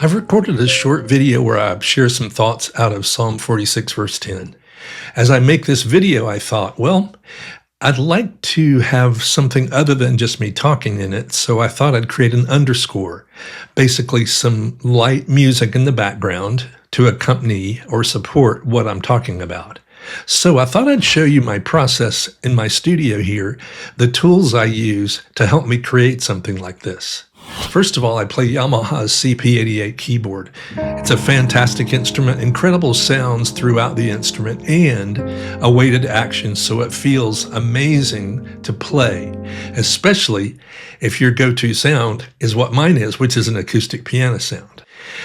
I've recorded a short video where I share some thoughts out of Psalm 46 verse 10. As I make this video, I thought, well, I'd like to have something other than just me talking in it, so I thought I'd create an underscore, basically some light music in the background to accompany or support what I'm talking about. So I thought I'd show you my process in my studio here, the tools I use to help me create something like this. First of all, I play Yamaha's CP88 keyboard. It's a fantastic instrument, incredible sounds throughout the instrument, and a weighted action, so it feels amazing to play, especially if your go-to sound is what mine is, which is an acoustic piano sound.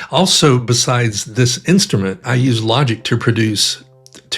Also, besides this instrument, I use Logic to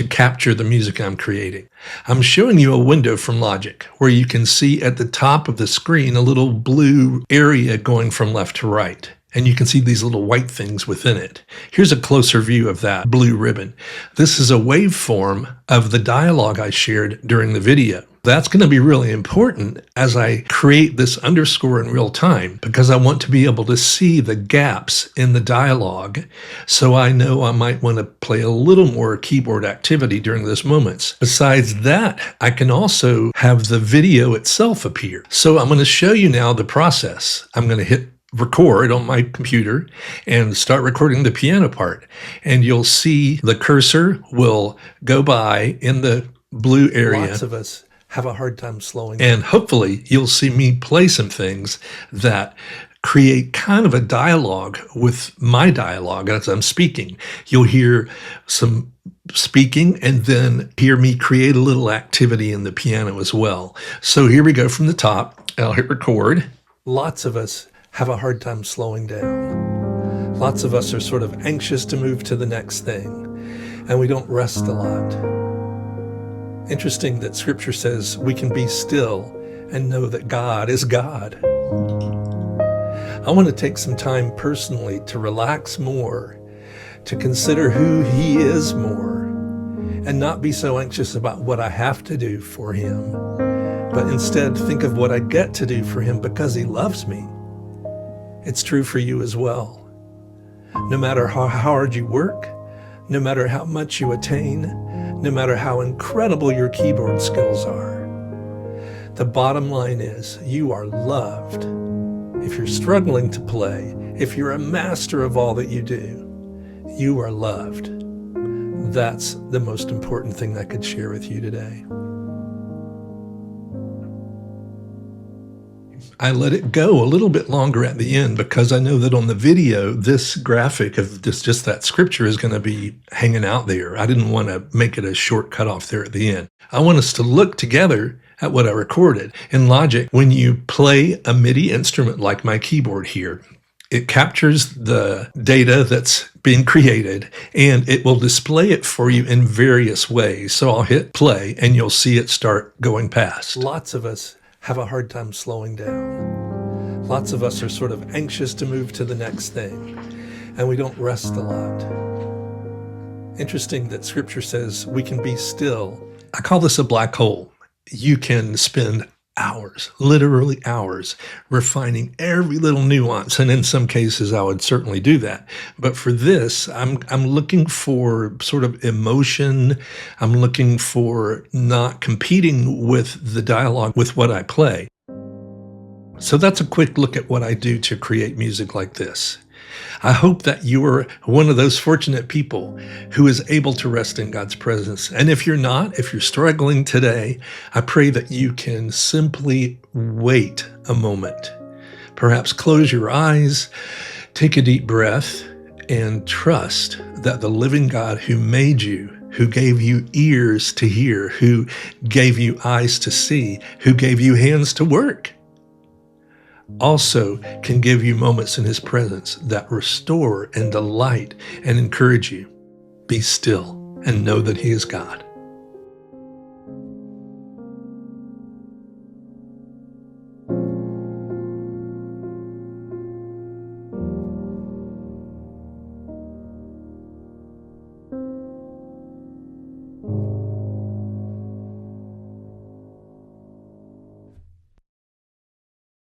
capture the music I'm creating. I'm showing you a window from Logic where you can see at the top of the screen a little blue area going from left to right. And you can see these little white things within it. Here's a closer view of that blue ribbon. This is a waveform of the dialogue I shared during the video. That's going to be really important as I create this underscore in real time, because I want to be able to see the gaps in the dialogue, so I know I might want to play a little more keyboard activity during those moments. Besides that, I can also have the video itself appear. So I'm going to show you now the process. I'm going to hit record on my computer and start recording the piano part, and you'll see the cursor will go by in the blue area. Lots of us have a hard time slowing down. And hopefully you'll see me play some things that create kind of a dialogue with my dialogue as I'm speaking. You'll hear some speaking and then hear me create a little activity in the piano as well. So here we go from the top. I'll hit record. Lots of us have a hard time slowing down. Lots of us are sort of anxious to move to the next thing, and we don't rest a lot. Interesting that Scripture says we can be still and know that God is God. I want to take some time personally to relax more, to consider who He is more, and not be so anxious about what I have to do for Him, but instead think of what I get to do for Him because He loves me. It's true for you as well. No matter how hard you work, no matter how much you attain, no matter how incredible your keyboard skills are, the bottom line is you are loved. If you're struggling to play, if you're a master of all that you do, you are loved. That's the most important thing I could share with you today. I let it go a little bit longer at the end because I know that on the video, this graphic of just that scripture is going to be hanging out there. I didn't want to make it a short cutoff there at the end. I want us to look together at what I recorded. In Logic, when you play a MIDI instrument like my keyboard here, it captures the data that's being created and it will display it for you in various ways. So I'll hit play and you'll see it start going past. Lots of us have a hard time slowing down. Lots of us are sort of anxious to move to the next thing, and we don't rest a lot. Interesting that Scripture says we can be still. I call this a black hole. You can spend hours, literally hours, refining every little nuance, and in some cases I would certainly do that. But for this, I'm looking for sort of emotion. I'm looking for not competing with the dialogue with what I play. So that's a quick look at what I do to create music like this. I hope that you're one of those fortunate people who is able to rest in God's presence. And if you're not, if you're struggling today, I pray that you can simply wait a moment. Perhaps close your eyes, take a deep breath, and trust that the living God who made you, who gave you ears to hear, who gave you eyes to see, who gave you hands to work, also can give you moments in His presence that restore and delight and encourage you. Be still and know that He is God.